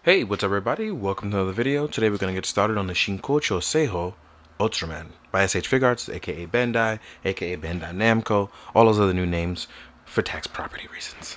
Hey, what's up everybody? Welcome to another video. Today we're going to get started on the Shinkcchou Seihou Ultraman by SH Figuarts, aka Bandai, aka Bandai Namco, all those other new names for tax property reasons.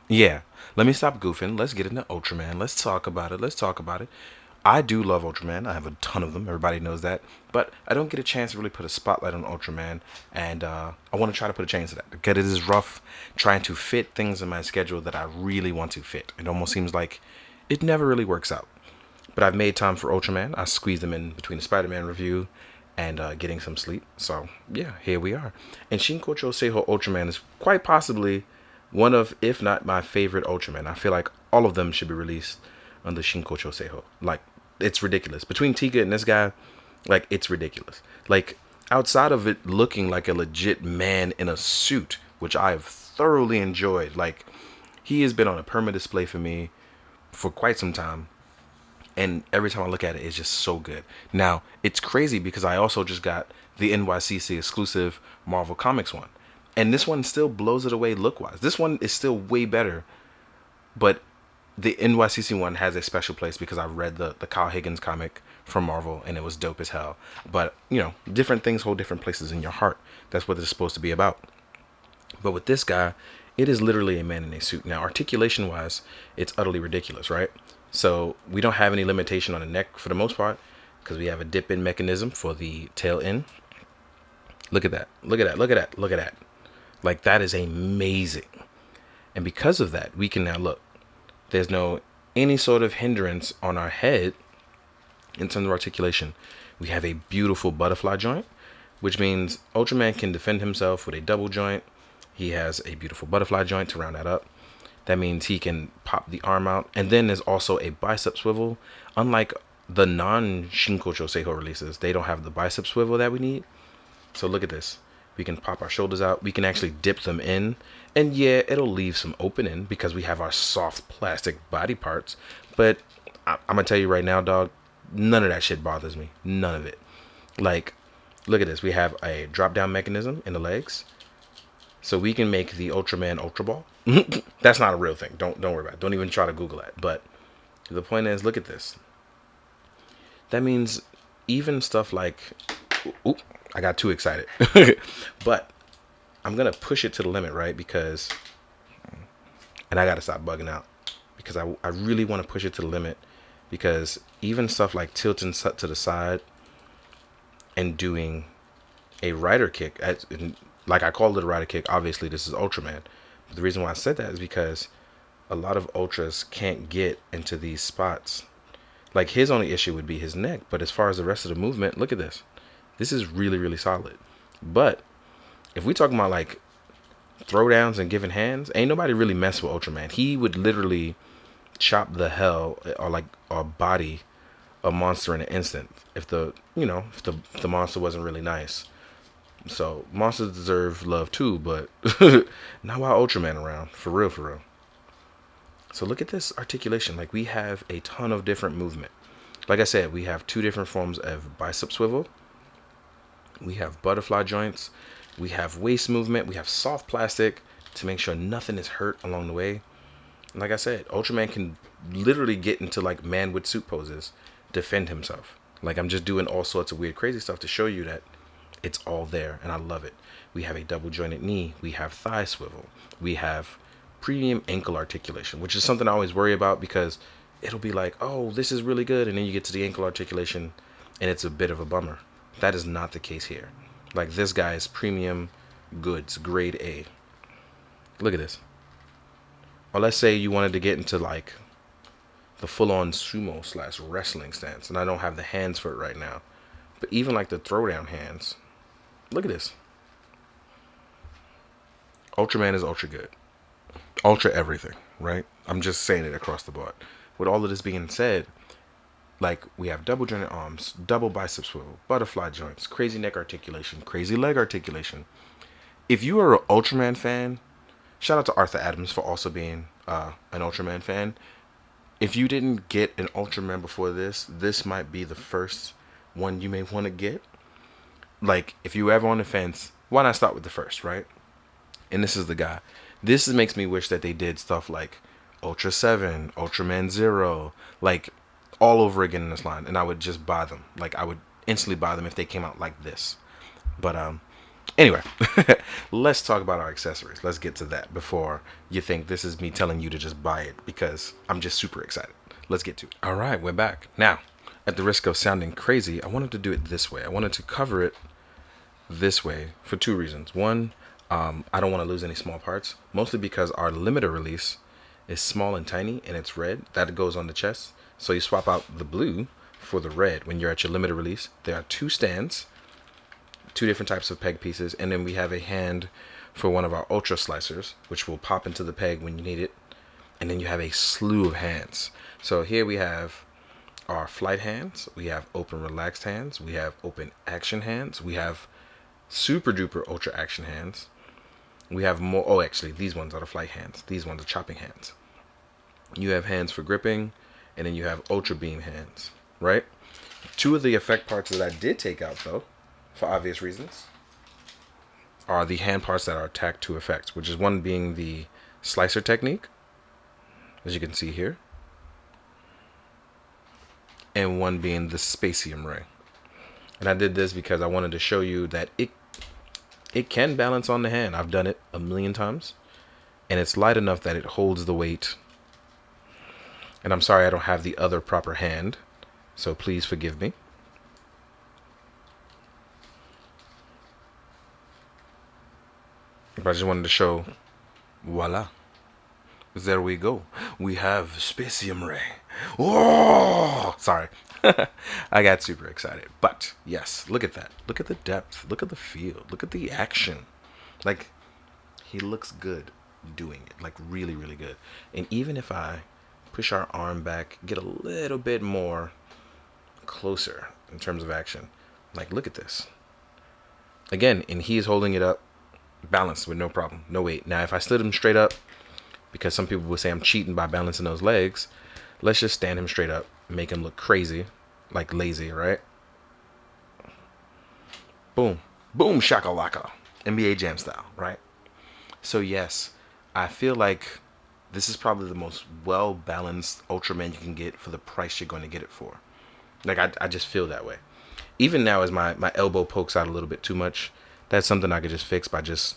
Yeah, let me stop goofing. Let's get into Ultraman. Let's talk about it. Let's talk about it. I do love Ultraman. I have a ton of them. Everybody knows that. But I don't get a chance to really put a spotlight on Ultraman. And I want to try to put a change to that. Because it is rough trying to fit things in my schedule that I really want to fit. It almost seems like it never really works out. But I've made time for Ultraman. I squeezed them in between the Spider-Man review and getting some sleep. So, yeah, here we are. And Shinkcchou Seihou Ultraman is quite possibly one of, if not my favorite Ultraman. I feel like all of them should be released on the Shinkcchou Seihou. Like, it's ridiculous. Between Tiga and this guy, like, it's ridiculous. Like, outside of it looking like a legit man in a suit, which I have thoroughly enjoyed, like, he has been on a permanent display for me for quite some time. And every time I look at it, it's just so good. Now, it's crazy because I also just got the NYCC exclusive Marvel Comics one. And this one still blows it away look wise. This one is still way better, but the NYCC one has a special place because I read the Kyle Higgins comic from Marvel and it was dope as hell. But, different things hold different places in your heart. That's what it's supposed to be about. But with this guy, it is literally a man in a suit. Now, articulation wise, it's utterly ridiculous, right? So we don't have any limitation on the neck for the most part because we have a dip in mechanism for the tail end. Look at that. Look at that. Look at that. Look at that. Like, that is amazing. And because of that, we can now look. There's no any sort of hindrance on our head in terms of articulation. We have a beautiful butterfly joint, which means Ultraman can defend himself with a double joint. He has a beautiful butterfly joint to round that up. That means he can pop the arm out. And then there's also a bicep swivel. Unlike the non-Shinkcchou Seihou releases, they don't have the bicep swivel that we need. So look at this. We can pop our shoulders out. We can actually dip them in. And yeah, it'll leave some opening because we have our soft plastic body parts. But I'm going to tell you right now, dog, none of that shit bothers me. None of it. Like, look at this. We have a drop down mechanism in the legs. So we can make the Ultraman Ultra Ball. That's not a real thing. Don't worry about it. Don't even try to Google that. But the point is, look at this. That means even stuff like, oop, I got too excited. But I'm gonna push it to the limit, right? Because, and I gotta stop bugging out because I really want to push it to the limit because even stuff like tilting to the side and doing a rider kick, like I called it a rider kick. Obviously, this is Ultraman. But the reason why I said that is because a lot of Ultras can't get into these spots. Like, his only issue would be his neck. But as far as the rest of the movement, look at this. This is really, really solid. But if we talking about like throwdowns and giving hands, ain't nobody really mess with Ultraman. He would literally chop the hell or body a monster in an instant if the monster wasn't really nice. So monsters deserve love too, but not while Ultraman around. For real, for real. So look at this articulation. Like, we have a ton of different movement. Like I said, we have two different forms of bicep swivel. We have butterfly joints. We have waist movement. We have soft plastic to make sure nothing is hurt along the way. And like I said, Ultraman can literally get into like man with suit poses, defend himself. Like, I'm just doing all sorts of weird, crazy stuff to show you that it's all there, and I love it. We have a double jointed knee. We have thigh swivel. We have premium ankle articulation, which is something I always worry about because it'll be like, oh, this is really good, and then you get to the ankle articulation, and it's a bit of a bummer. That is not the case here. Like, this guy is premium goods, grade A. Look at this. Or let's say you wanted to get into like the full-on sumo / wrestling stance, and I don't have the hands for it right now. But even like the throwdown hands, look at this. Ultraman is ultra good. Ultra everything, right? I'm just saying it across the board. With all of this being said, like, we have double jointed arms, double bicep swivel, butterfly joints, crazy neck articulation, crazy leg articulation. If you are an Ultraman fan, shout out to Arthur Adams for also being an Ultraman fan. If you didn't get an Ultraman before this might be the first one you may want to get. Like, if you were ever on the fence, why not start with the first, right? And this is the guy. This makes me wish that they did stuff like Ultra 7, Ultraman 0, like all over again in this line. And I would just buy them. Like I would instantly buy them if they came out like this. But anyway, let's talk about our accessories. Let's get to that before you think this is me telling you to just buy it, because I'm just super excited. Let's get to it. All right, we're back. Now, at the risk of sounding crazy, I wanted to do it this way. I wanted to cover it this way for two reasons. One, I don't want to lose any small parts, mostly because our limiter release is small and tiny and it's red. That goes on the chest. So you swap out the blue for the red when you're at your limiter release. There are two stands, two different types of peg pieces, and then we have a hand for one of our ultra slicers, which will pop into the peg when you need it. And then you have a slew of hands. So here we have our flight hands, we have open relaxed hands, we have open action hands, we have super duper ultra action hands, we have more. Oh, actually, these ones are the flight hands, these ones are chopping hands. You have hands for gripping, and then you have ultra beam hands, right? Two of the effect parts that I did take out, though, for obvious reasons, are the hand parts that are attacked to effects, which is one being the slicer technique, as you can see here, and one being the spacium ray. And I did this because I wanted to show you that it can balance on the hand. I've done it a million times, and it's light enough that it holds the weight. And I'm sorry I don't have the other proper hand, so please forgive me. But I just wanted to show, voila. There we go. We have Spacium Ray. Oh, sorry. I got super excited. But yes, look at that. Look at the depth. Look at the feel. Look at the action. Like, he looks good doing it. Like, really, really good. And even if I push our arm back, get a little bit more closer in terms of action, like, look at this. Again, and he is holding it up balanced with no problem. No weight. Now, if I stood him straight up, because some people will say I'm cheating by balancing those legs, let's just stand him straight up, make him look crazy, like lazy, right? Boom. Boom shakalaka. NBA Jam style, right? So yes, I feel like this is probably the most well-balanced Ultraman you can get for the price you're going to get it for. Like, I just feel that way. Even now, as my elbow pokes out a little bit too much, that's something I could just fix by just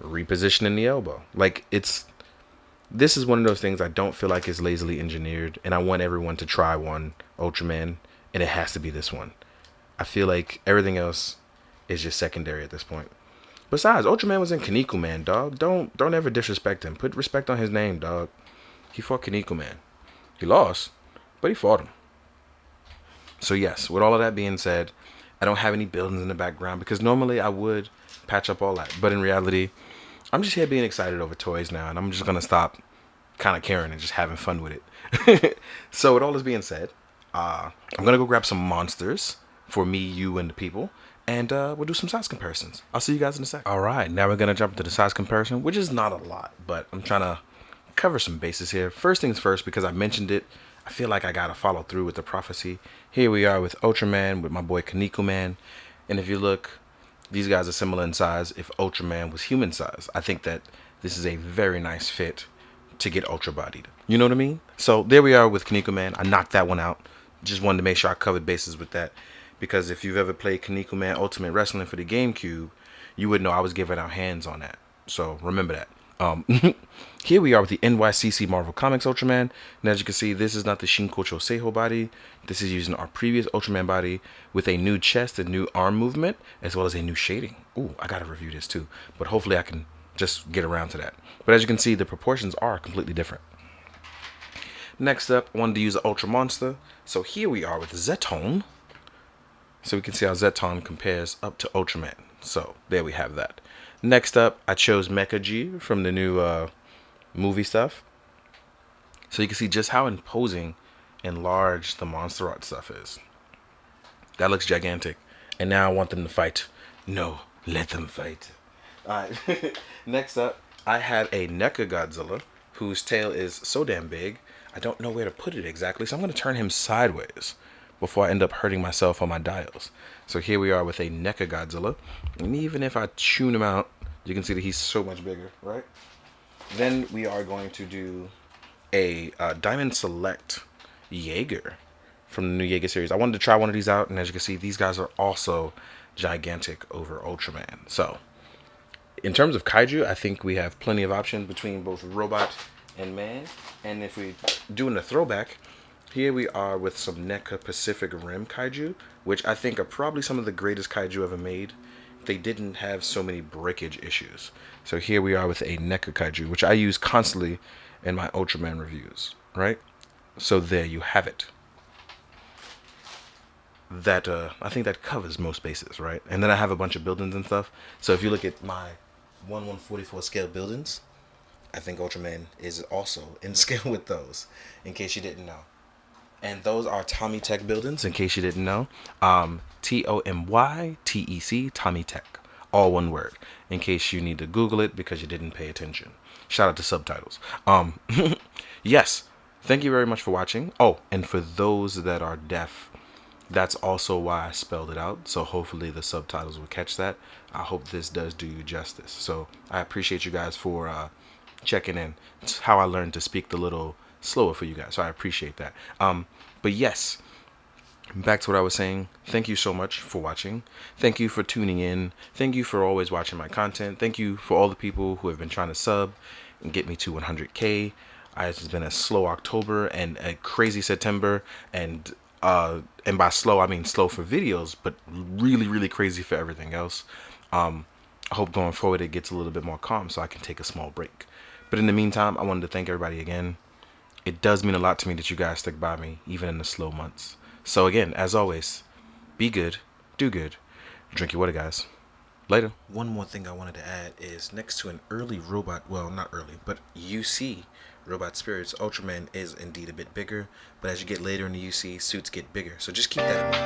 repositioning the elbow. Like, this is one of those things I don't feel like is lazily engineered, and I want everyone to try one Ultraman, and it has to be this one. I feel like everything else is just secondary at this point. Besides, Ultraman was in Kinnikuman, dog. Don't ever disrespect him. Put respect on his name, dog. He fought Kinnikuman. He lost, but he fought him. So yes, with all of that being said, I don't have any buildings in the background, because normally I would patch up all that. But in reality, I'm just here being excited over toys now, and I'm just going to stop kind of caring and just having fun with it. So with all this being said, I'm going to go grab some monsters for me, you, and the people, and we'll do some size comparisons. I'll see you guys in a sec. All right, now we're going to jump into the size comparison, which is not a lot, but I'm trying to cover some bases here. First things first, because I mentioned it, I feel like I got to follow through with the prophecy. Here we are with Ultraman, with my boy Kinnikuman, and if you look, these guys are similar in size if Ultraman was human size. I think that this is a very nice fit to get ultra bodied. You know what I mean? So there we are with Kinnikuman. I knocked that one out. Just wanted to make sure I covered bases with that, because if you've ever played Kinnikuman Ultimate Wrestling for the GameCube, you would know I was giving out hands on that. So remember that. Here we are with the NYCC Marvel Comics Ultraman, and as you can see, this is not the Shinkcchou Seihou body. This is using our previous Ultraman body with a new chest and new arm movement, as well as a new shading. Ooh, I gotta review this too, but hopefully I can just get around to that. But as you can see, the proportions are completely different. Next up, I wanted to use the Ultra Monster, so here we are with Zeton. So we can see how Zeton compares up to Ultraman. So there we have that. Next up, I chose Mecha G from the new movie stuff. So you can see just how imposing and large the Monster Art stuff is. That looks gigantic. And now I want them to fight. No, let them fight. Alright, next up, I have a NECA Godzilla whose tail is so damn big, I don't know where to put it exactly, so I'm going to turn him sideways before I end up hurting myself on my dials. So here we are with a NECA Godzilla, and even if I tune him out, you can see that he's so much bigger, right? Then we are going to do a Diamond Select Jaeger from the new Jaeger series. I wanted to try one of these out, and as you can see, these guys are also gigantic over Ultraman. So, in terms of kaiju, I think we have plenty of options between both robot and man. And if we doing a throwback, here we are with some NECA Pacific Rim kaiju, which I think are probably some of the greatest kaiju ever made. They didn't have so many breakage issues. So here we are with a NECA kaiju, which I use constantly in my Ultraman reviews, right? So there you have it. That I think that covers most bases, right? And then I have a bunch of buildings and stuff. So if you look at my 1/144 scale buildings, I think Ultraman is also in scale with those, in case you didn't know. And those are Tommy Tech buildings, in case you didn't know. TOMYTEC, Tommy Tech. All one word, in case you need to Google it because you didn't pay attention. Shout out to subtitles. Yes, thank you very much for watching. Oh, and for those that are deaf, that's also why I spelled it out. So hopefully the subtitles will catch that. I hope this does do you justice. So I appreciate you guys for checking in. It's how I learned to speak a little slower for you guys. So I appreciate that. But yes, back to what I was saying. Thank you so much for watching. Thank you for tuning in. Thank you for always watching my content. Thank you for all the people who have been trying to sub and get me to 100K. It's been a slow October and a crazy September, and by slow I mean slow for videos, but really, really crazy for everything else. I hope going forward it gets a little bit more calm so I can take a small break. But in the meantime, I wanted to thank everybody again. It does mean a lot to me that you guys stick by me, even in the slow months. So again, as always, be good, do good, drink your water, guys. Later. One more thing I wanted to add is next to an early robot, well, not early, but UC Robot Spirits, Ultraman is indeed a bit bigger, but as you get later in the UC, suits get bigger. So just keep that in mind.